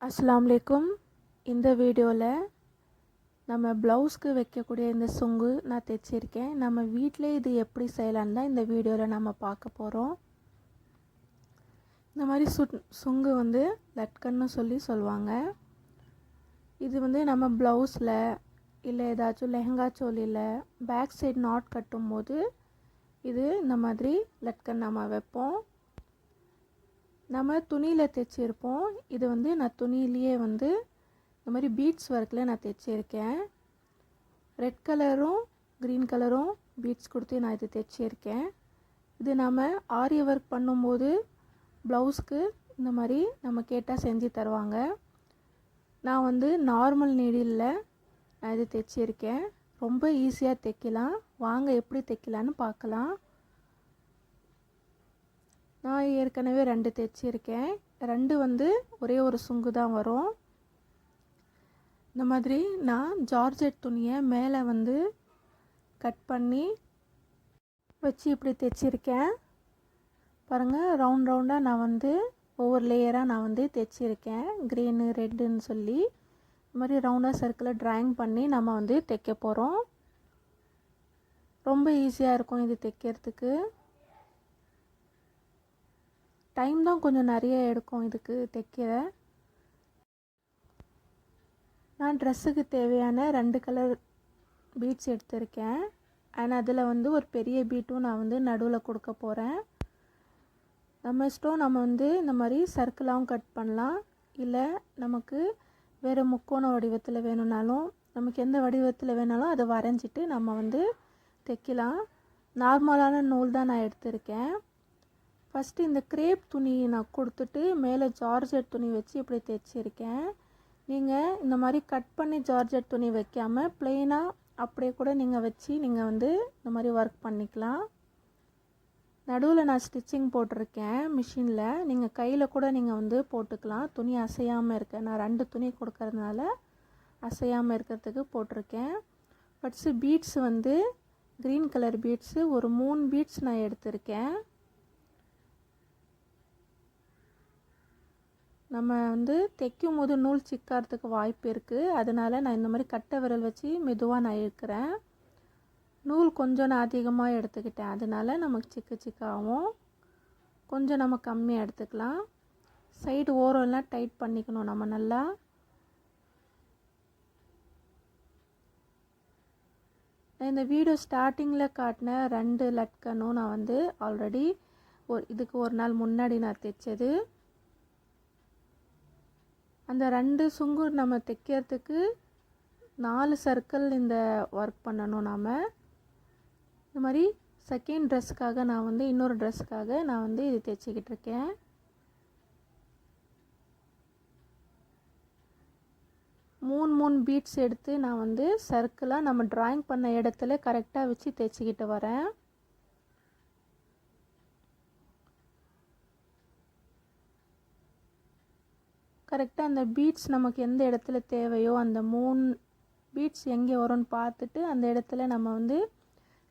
அஸ்ஸலாமு அலைக்கும். இந்த வீடியோவில் நம்ம ப்ளவுஸ்க்கு வைக்கக்கூடிய இந்த சொங்கு நான் தைச்சிருக்கேன். நம்ம வீட்டிலே இது எப்படி செய்யலான்னு தான் இந்த வீடியோவில் நம்ம பார்க்க போகிறோம். இந்த மாதிரி சொங்கு வந்து லட்கன்னு சொல்லுவாங்க. இது வந்து நம்ம ப்ளவுஸில் இல்லை ஏதாச்சும் லெஹங்கா சோலியில் பேக் சைடு நாட் கட்டும் போது இது இந்த மாதிரி லட்கன் நம்ம வைப்போம். நம்ம துணியில் தைச்சிருப்போம். இது வந்து நான் துணியிலேயே வந்து இந்த மாதிரி பீட்ஸ் ஒர்க்கில் நான் தைச்சிருக்கேன். ரெட் கலரும் க்ரீன் கலரும் பீட்ஸ் கொடுத்து நான் இது தைச்சிருக்கேன். இது நம்ம ஆரி ஒர்க் பண்ணும்போது ப்ளவுஸ்க்கு இந்த மாதிரி நம்ம கேட்டால் செஞ்சு தருவாங்க. நான் வந்து நார்மல் நீடிலில் நான் இது தைச்சிருக்கேன். ரொம்ப ஈஸியாக தைக்கலாம். வாங்க எப்படி தைக்கலான்னு பார்க்கலாம். நான் ஏற்கனவே 2 தைச்சிருக்கேன். 2 வந்து ஒரே ஒரு சுங்கு தான் வரும். இந்த மாதிரி நான் ஜார்ஜெட் துணியை மேலே வந்து கட் பண்ணி வச்சு இப்படி தைச்சிருக்கேன். பாருங்கள், ரவுண்ட் ரவுண்டாக நான் வந்து ஒவ்வொரு லேயராக நான் வந்து தைச்சிருக்கேன். க்ரீனு ரெட்டுன்னு சொல்லி இந்த மாதிரி ரவுண்டாக சர்க்கிளில் ட்ராயிங் பண்ணி நம்ம வந்து தைக்க போகிறோம். ரொம்ப ஈஸியாக இருக்கும் இது தைக்கிறதுக்கு. டைம் தான் கொஞ்சம் நிறைய எடுக்கும் இதுக்கு தைக்கிற. நான் ட்ரெஸ்ஸுக்கு தேவையான 2 கலர் பீட்ஸ் எடுத்திருக்கேன். அண்ட் அதில் வந்து ஒரு பெரிய பீட்டும் நான் வந்து நடுவில் கொடுக்க போகிறேன். நம்ம இஷ்டம், நம்ம வந்து இந்த மாதிரி சர்க்கிளாகவும் கட் பண்ணலாம். இல்லை நமக்கு வேறு முக்கோண வடிவத்தில் வேணும்னாலும், நமக்கு எந்த வடிவத்தில் வேணாலும் அதை வரைஞ்சிட்டு நம்ம வந்து தைக்கலாம். நார்மலான நூல் தான் நான் எடுத்திருக்கேன். ஃபஸ்ட்டு இந்த க்ரேப் துணி நான் கொடுத்துட்டு மேலே ஜார்ஜெட் துணி வச்சு இப்படி தைச்சிருக்கேன். நீங்கள் இந்த மாதிரி கட் பண்ணி ஜார்ஜெட் துணி வைக்காமல் ப்ளெயினாக அப்படியே கூட நீங்கள் வச்சு நீங்கள் வந்து இந்த மாதிரி ஒர்க் பண்ணிக்கலாம். நடுவில் நான் ஸ்டிச்சிங் போட்டிருக்கேன் மிஷினில். நீங்கள் கையில் கூட நீங்கள் வந்து போட்டுக்கலாம். துணி அசையாமல் இருக்க, நான் 2 துணி கொடுக்கறதுனால அசையாமல் இருக்கிறதுக்கு போட்டிருக்கேன். ஃபஸ்ட்டு பீட்ஸ் வந்து க்ரீன் கலர் பீட்ஸு ஒரு 3 பீட்ஸ் நான் எடுத்திருக்கேன். நம்ம வந்து தைக்கும் போது நூல் சிக்காரத்துக்கு வாய்ப்பு இருக்குது. அதனால் நான் இந்த மாதிரி கட்டை விரல் வச்சு மெதுவாக நான் இழுக்கிறேன். நூல் கொஞ்சம் நான் அதிகமாக எடுத்துக்கிட்டேன். அதனால் நமக்கு சிக்காகும். கொஞ்சம் நம்ம கம்மியாக எடுத்துக்கலாம். சைடு ஓரம்லாம் டைட் பண்ணிக்கணும் நம்ம நல்லா. நான் இந்த வீடியோ ஸ்டார்டிங்கில் காட்டின 2 லட்கனும் நான் வந்து ஆல்ரெடி இதுக்கு ஒரு நாள் முன்னாடி நான் தைச்சது. அந்த 2 சுங்கு நம்ம தைக்கிறதுக்கு 4 சர்க்கிள் இந்த ஒர்க் பண்ணணும். நாம் இந்த மாதிரி செகண்ட் ட்ரெஸ்ஸுக்காக நான் வந்து இன்னொரு ட்ரெஸ்ஸுக்காக நான் வந்து இது தைச்சிக்கிட்டு இருக்கேன். மூணு பீட்ஸ் எடுத்து நான் வந்து சர்க்கிளாக நம்ம ட்ராயிங் பண்ண இடத்துல கரெக்டாக வச்சு தைச்சிக்கிட்டு வரேன். கரெக்டாக அந்த பீட்ஸ் நமக்கு எந்த இடத்துல தேவையோ அந்த 3 பீட்ஸ் எங்கே வரும்னு பார்த்துட்டு அந்த இடத்துல நம்ம வந்து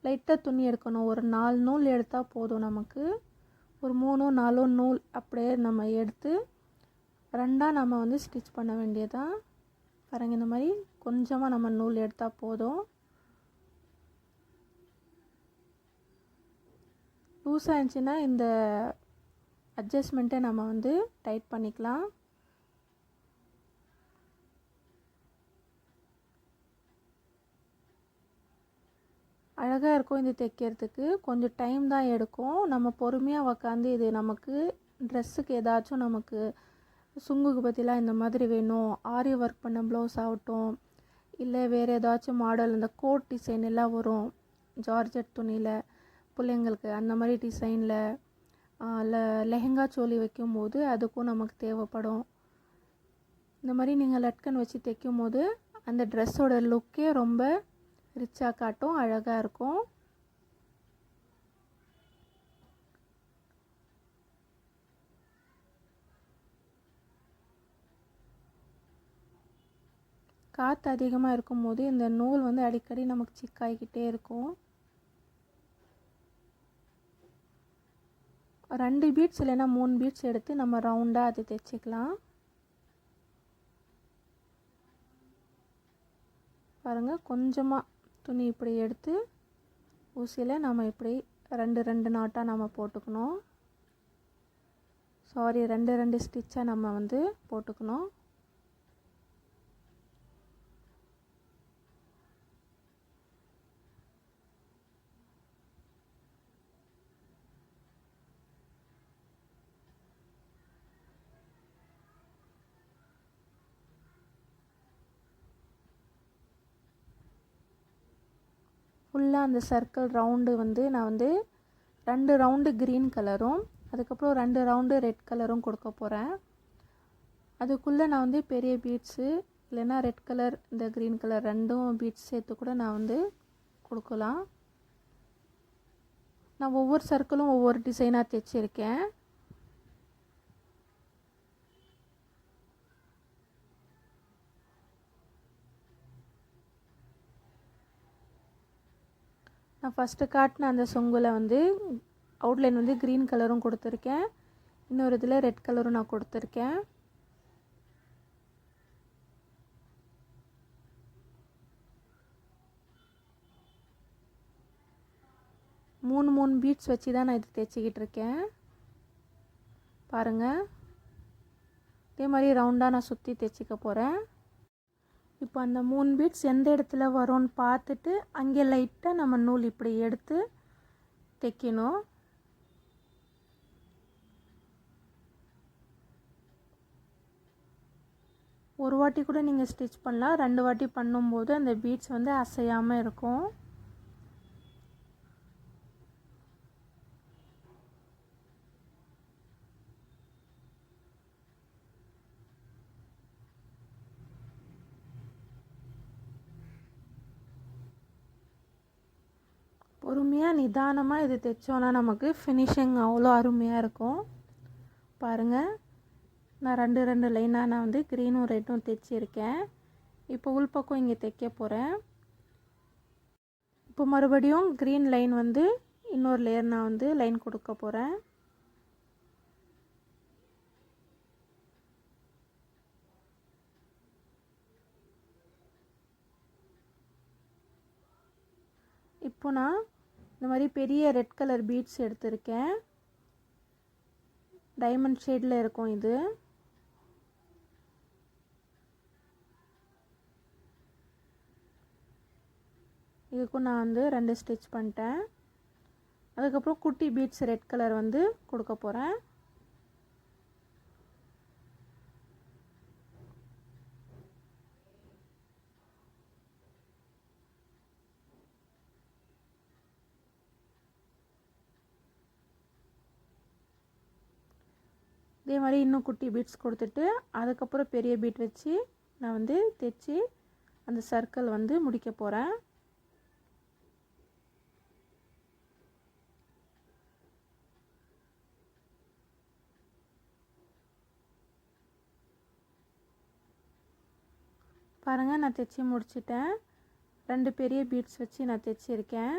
லைட்டாக துணி எடுக்கணும். ஒரு 4 நூல் எடுத்தால் போதும். நமக்கு ஒரு 3-4 நூல் அப்படியே நம்ம எடுத்து 2ஆக நம்ம வந்து ஸ்டிச் பண்ண வேண்டியதான். பாருங்கள், இந்த மாதிரி கொஞ்சமாக நம்ம நூல் எடுத்தால் போதும். லூஸாக இருந்துச்சுன்னா இந்த அட்ஜஸ்ட்மெண்ட்டை நம்ம வந்து டைட் பண்ணிக்கலாம். அழகாக இருக்கும் இது தைக்கிறதுக்கு. கொஞ்சம் டைம் தான் எடுக்கும். நம்ம பொறுமையாக உக்காந்து இது நமக்கு ட்ரெஸ்ஸுக்கு ஏதாச்சும் நமக்கு சுங்குக்கு பற்றிலாம் இந்த மாதிரி வேணும், ஆரி ஒர்க் பண்ண ப்ளவுஸ் ஆகட்டும், இல்லை வேறு ஏதாச்சும் மாடல் இந்த கோட் டிசைன் எல்லாம் வரும் ஜார்ஜெட் துணியில் பிள்ளைங்களுக்கு, அந்த மாதிரி டிசைனில் லெஹங்கா சோலி வைக்கும்போது அதுக்கும் நமக்கு தேவைப்படும். இந்த மாதிரி நீங்கள் லட்கன் வச்சு தைக்கும் போது அந்த ட்ரெஸ்ஸோட லுக்கே ரொம்ப ரிச்சாக காட்டும், அழகாக இருக்கும். காற்று அதிகமாக இருக்கும்போது இந்த நூல் வந்து அடிக்கடி நமக்கு சிக்காகிக்கிட்டே இருக்கும். 2 பீட்ஸ் இல்லைன்னா 3 பீட்ஸ் எடுத்து நம்ம ரவுண்டாக அது தைச்சிக்கலாம். பாருங்கள், கொஞ்சமாக துணி இப்படி எடுத்து ஊசியில் நம்ம இப்படி ரெண்டு நாட்டாக நம்ம போட்டுக்கணும். சாரி, ரெண்டு ஸ்டிச்சாக நம்ம வந்து போட்டுக்கணும். ஃபுல்லாக அந்த சர்க்கிள் ரவுண்டு வந்து நான் வந்து 2 ரவுண்டு க்ரீன் கலரும் அதுக்கப்புறம் 2 ரவுண்டு ரெட் கலரும் கொடுக்க போகிறேன். அதுக்குள்ளே நான் வந்து பெரிய பீட்ஸு இல்லைன்னா ரெட் கலர் இந்த க்ரீன் கலர் ரெண்டும் பீட்ஸ் சேர்த்து கூட நான் வந்து கொடுக்கலாம். நான் ஒவ்வொரு சர்க்கிளும் ஒவ்வொரு டிசைனாக தைச்சிருக்கேன். நான் ஃபஸ்ட்டு காட்டின அந்த சொங்கில் வந்து அவுட்லைன் வந்து க்ரீன் கலரும் கொடுத்துருக்கேன், இன்னொரு இதில் ரெட் கலரும் நான் கொடுத்துருக்கேன். மூணு பீட்ஸ் வச்சு தான் நான் இது தைச்சிக்கிட்டு இருக்கேன். பாருங்கள், இதே மாதிரி ரவுண்டாக நான் சுற்றி தைச்சிக்க போகிறேன். இப்போ அந்த 3 பீட்ஸ் எந்த இடத்துல வரும்னு பார்த்துட்டு அங்கே லைட்டாக நம்ம நூல் இப்படி எடுத்து தைக்கணும். ஒரு வாட்டி கூட நீங்கள் ஸ்டிச் பண்ணலாம், 2 வாட்டி பண்ணும்போது அந்த பீட்ஸ் வந்து அசையாமல் இருக்கும். பொறுமையாக நிதானமாக இது தைச்சோன்னா நமக்கு ஃபினிஷிங் அவ்வளோ அருமையாக இருக்கும். பாருங்கள், நான் ரெண்டு லைனாக நான் வந்து க்ரீனும் ரெட்டும் தைச்சிருக்கேன். இப்போ உள்பக்கம் இங்கே தைக்க போகிறேன். இப்போ மறுபடியும் க்ரீன் லைன் வந்து இன்னொரு லேயர் நான் வந்து லைன் கொடுக்க போகிறேன். இப்போ நான் இந்த மாதிரி பெரிய ரெட் கலர் பீட்ஸ் எடுத்திருக்கேன். டைமண்ட் ஷேடில் இருக்கும் இது. இதுக்கும் நான் வந்து 2 ஸ்டிச் பண்ணிட்டேன். அதுக்கப்புறம் குட்டி பீட்ஸ் ரெட் கலர் வந்து கொடுக்க போகிறேன். இதே மாதிரி இன்னும் குட்டி பீட்ஸ் கொடுத்துட்டு அதுக்கப்புறம் பெரிய பீட் வச்சு நான் வந்து தைச்சி அந்த சர்க்கிள் வந்து முடிக்க போகிறேன். பாருங்கள், நான் தைச்சி முடிச்சிட்டேன். 2 பெரிய பீட்ஸ் வச்சு நான் தைச்சிருக்கேன்.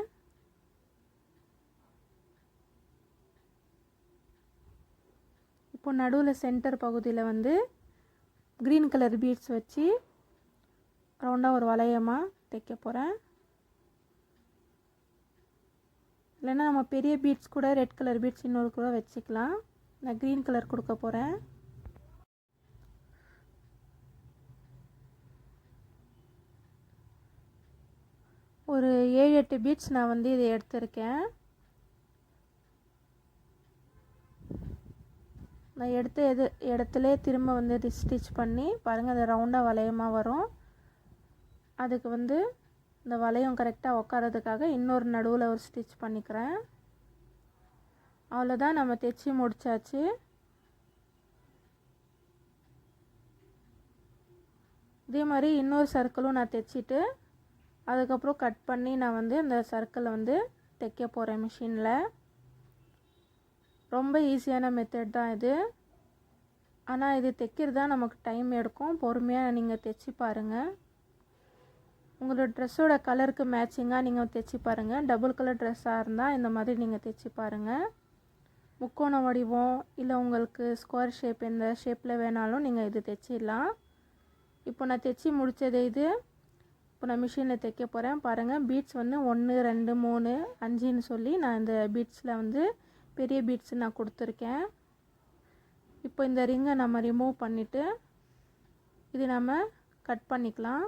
இப்போ நடுவில் சென்டர் பகுதியில் வந்து க்ரீன் கலர் பீட்ஸ் வச்சு ரவுண்டாக ஒரு வளையமாக தைக்க போகிறேன். இல்லைன்னா நம்ம பெரிய பீட்ஸ் கூட ரெட் கலர் பீட்ஸ் இன்னொரு கூட வச்சுக்கலாம். நான் க்ரீன் கலர் கொடுக்க போகிறேன். ஒரு 7-8 பீட்ஸ் நான் வந்து இதை எடுத்திருக்கேன். நான் எடுத்த இடத்துல திரும்ப வந்து ஸ்டிச் பண்ணி பாருங்கள், அது ரவுண்டாக வளையமாக வரும். அதுக்கு வந்து இந்த வளையம் கரெக்டாக உட்காரதுக்காக இன்னொரு நடுவில் ஒரு ஸ்டிச் பண்ணிக்கிறேன். அவ்வளோதான், நம்ம தைச்சி முடிச்சாச்சு. இதே மாதிரி இன்னொரு சர்க்கிளும் நான் தைச்சிட்டு அதுக்கப்புறம் கட் பண்ணி நான் வந்து இந்த சர்க்கிளை வந்து தைக்க போகிறேன் மிஷினில். ரொம்ப ஈஸியான மெத்தட் தான் இது. ஆனால் இது தைக்கிறது தான் நமக்கு டைம் எடுக்கும். பொறுமையாக நீங்கள் தைச்சி பாருங்கள். உங்களோட ட்ரெஸ்ஸோட கலருக்கு மேட்சிங்காக நீங்கள் தைச்சி பாருங்கள். டபுள் கலர் ட்ரெஸ்ஸாக இருந்தால் இந்த மாதிரி நீங்கள் தைச்சி பாருங்கள். முக்கோண வடிவம் இல்லை உங்களுக்கு ஸ்கொயர் ஷேப் எந்த ஷேப்பில் வேணாலும் நீங்கள் இது தைச்சிடலாம். இப்போ நான் தைச்சி முடித்தது இது. இப்போ நான் மிஷினில் தைக்க போகிறேன். பாருங்கள், பீட்ஸ் வந்து 1 2 3 5ன்னு சொல்லி நான் இந்த பீட்ஸில் வந்து பெரிய பீட்ஸ் நான் கொடுத்துருக்கேன். இப்போ இந்த ரிங்கை நம்ம ரிமூவ் பண்ணிவிட்டு இது நம்ம கட் பண்ணிக்கலாம்.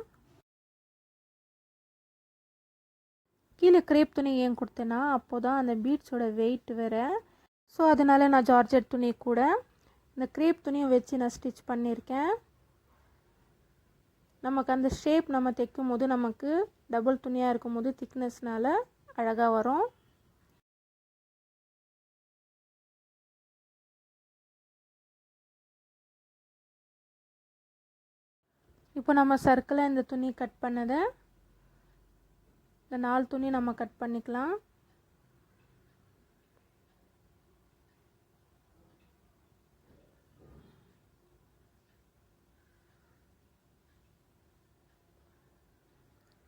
கீழே கிரேப் துணி ஏன் கொடுத்தேன்னா அப்போ தான் அந்த பீட்ஸோட வெயிட் வேறு. ஸோ அதனால் நான் ஜார்ஜெட் துணி கூட இந்த கிரேப் துணியை வச்சு நான் ஸ்டிச் பண்ணியிருக்கேன். நமக்கு அந்த ஷேப் நம்ம தைக்கும் போது நமக்கு டபுள் துணியாக இருக்கும் போது திக்னஸ்னால் அழகாக வரும். இப்போ நம்ம சர்க்கிளாக இந்த துணி கட் பண்ணதை இந்த 4 துணி நம்ம கட் பண்ணிக்கலாம்.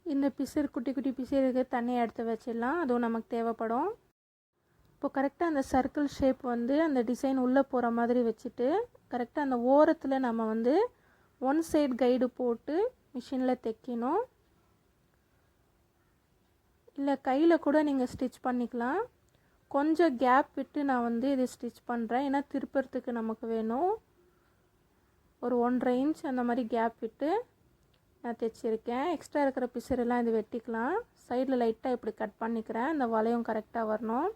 இந்த பிசர் குட்டி குட்டி பிசருக்கு தண்ணியை எடுத்து வச்சிடலாம், அதுவும் நமக்கு தேவைப்படும். இப்போ கரெக்டாக அந்த சர்க்கிள் ஷேப் வந்து அந்த டிசைன் உள்ளே போகிற மாதிரி வச்சுட்டு கரெக்டாக அந்த ஓரத்தில் நம்ம வந்து 1 சைடு கைடு போட்டு மிஷினில் தைக்கணும். இல்லை கையில் கூட நீங்கள் ஸ்டிச் பண்ணிக்கலாம். கொஞ்சம் கேப் விட்டு நான் வந்து இது ஸ்டிச் பண்ணுறேன், ஏன்னா திருப்பறதுக்கு நமக்கு வேணும். ஒரு 1.5 இன்ச் அந்த மாதிரி கேப் விட்டு நான் தைச்சிருக்கேன். எக்ஸ்ட்ரா இருக்கிற பிசரெல்லாம் இது வெட்டிக்கலாம். சைடில் லைட்டாக இப்படி கட் பண்ணிக்கிறேன், இந்த வளையம் கரெக்டாக வரணும்.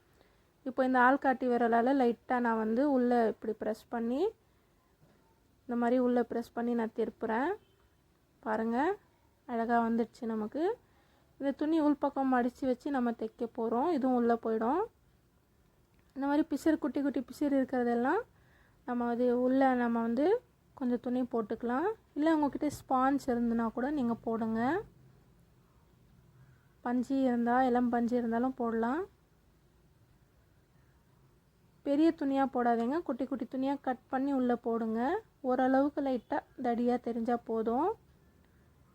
இப்போ இந்த ஆள்காட்டி விரலால் லைட்டாக நான் வந்து உள்ளே இப்படி ப்ரெஸ் பண்ணி இந்த மாதிரி உள்ளே ப்ரெஸ் பண்ணி நான் திருப்புறேன். பாருங்கள், அழகாக வந்துடுச்சு நமக்கு. இந்த துணி உள்பக்கம் மடித்து வச்சு நம்ம தைக்க போகிறோம், இதுவும் உள்ளே போயிடும். இந்த மாதிரி பிசர் குட்டி குட்டி பிசர் இருக்கிறதெல்லாம் நம்ம அது உள்ளே நம்ம வந்து கொஞ்சம் துணி போட்டுக்கலாம். இல்லை உங்கள்கிட்ட ஸ்பாஞ்ச் இருந்துன்னா கூட நீங்கள் போடுங்க. பஞ்சு இருந்தால் இளம் பஞ்சு இருந்தாலும் போடலாம். பெரிய துணியாக போடாதீங்க, குட்டி குட்டி துணியாக கட் பண்ணி உள்ளே போடுங்க. ஓரளவுக்கு லைட்டாக தடியாக தெரிஞ்சால் போதும்.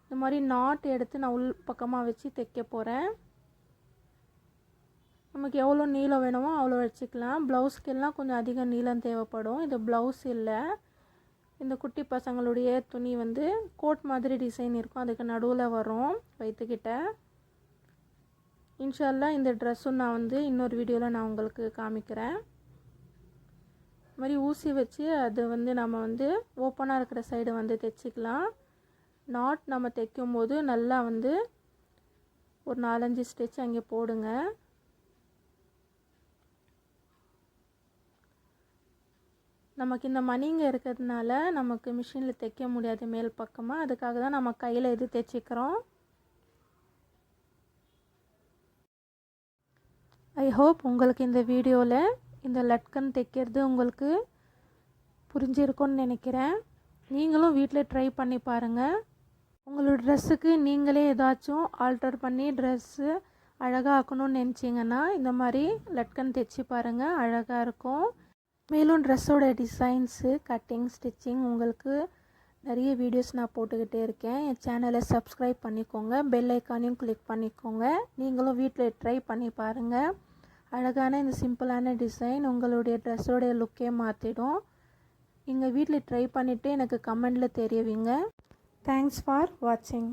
இந்த மாதிரி நாட் எடுத்து நான் உள் பக்கமாக வச்சு தைக்க போகிறேன். நமக்கு எவ்வளோ நீளம் வேணுமோ அவ்வளோ வச்சுக்கலாம். ப்ளவுஸ்க்கெல்லாம் கொஞ்சம் அதிக நீளம் தேவைப்படும். இது ப்ளவுஸ் இல்லை, இந்த குட்டி பசங்களுடைய துணி வந்து கோட் மாதிரி டிசைன் இருக்கும், அதுக்கு நடுவில் வரும் வயிற்றுக்கிட்ட. இன்ஷால்லா இந்த ட்ரெஸ்ஸும் நான் வந்து இன்னொரு வீடியோவில் நான் உங்களுக்கு காமிக்கிறேன். இது மாதிரி ஊசி வச்சு அது வந்து நம்ம வந்து ஓப்பனாக இருக்கிற சைடு வந்து தைச்சிக்கலாம். நாட் நம்ம தைக்கும் போது நல்லா வந்து ஒரு 4-5 ஸ்டிச் அங்கே போடுங்க. நமக்கு இந்த மணிங்க இருக்கிறதுனால நமக்கு மிஷினில் தைக்க முடியாது மேல் பக்கமாக, அதுக்காக தான் நம்ம கையில் இது தைச்சிக்கிறோம். ஐ ஹோப் உங்களுக்கு இந்த வீடியோவில் இந்த லட்கன் தைக்கிறது உங்களுக்கு புரிஞ்சிருக்கும்னு நினைக்கிறேன். நீங்களும் வீட்டில் ட்ரை பண்ணி பாருங்கள். உங்களோட ட்ரெஸ்ஸுக்கு நீங்களே ஏதாச்சும் ஆல்டர் பண்ணி ட்ரெஸ்ஸு அழகாக ஆக்கணும்னு நினச்சிங்கன்னா இந்த மாதிரி லட்கன் தைச்சி பாருங்கள், அழகாக இருக்கும். மேலும் ட்ரெஸ்ஸோட டிசைன்ஸு கட்டிங் ஸ்டிச்சிங் உங்களுக்கு நிறைய வீடியோஸ் நான் போட்டுக்கிட்டே இருக்கேன். என் சேனலை சப்ஸ்கிரைப் பண்ணிக்கோங்க, பெல் ஐக்கானையும் கிளிக் பண்ணிக்கோங்க. நீங்களும் வீட்டில் ட்ரை பண்ணி பாருங்கள். அழகான இந்த சிம்பிளான டிசைன் உங்களுடைய ட்ரெஸ்ஸோடைய லுக்கே மாற்றிடும். நீங்கள் வீட்டில் ட்ரை பண்ணிவிட்டு எனக்கு கமெண்டில் தெரிவிங்க. தேங்க்ஸ் ஃபார் வாட்சிங்.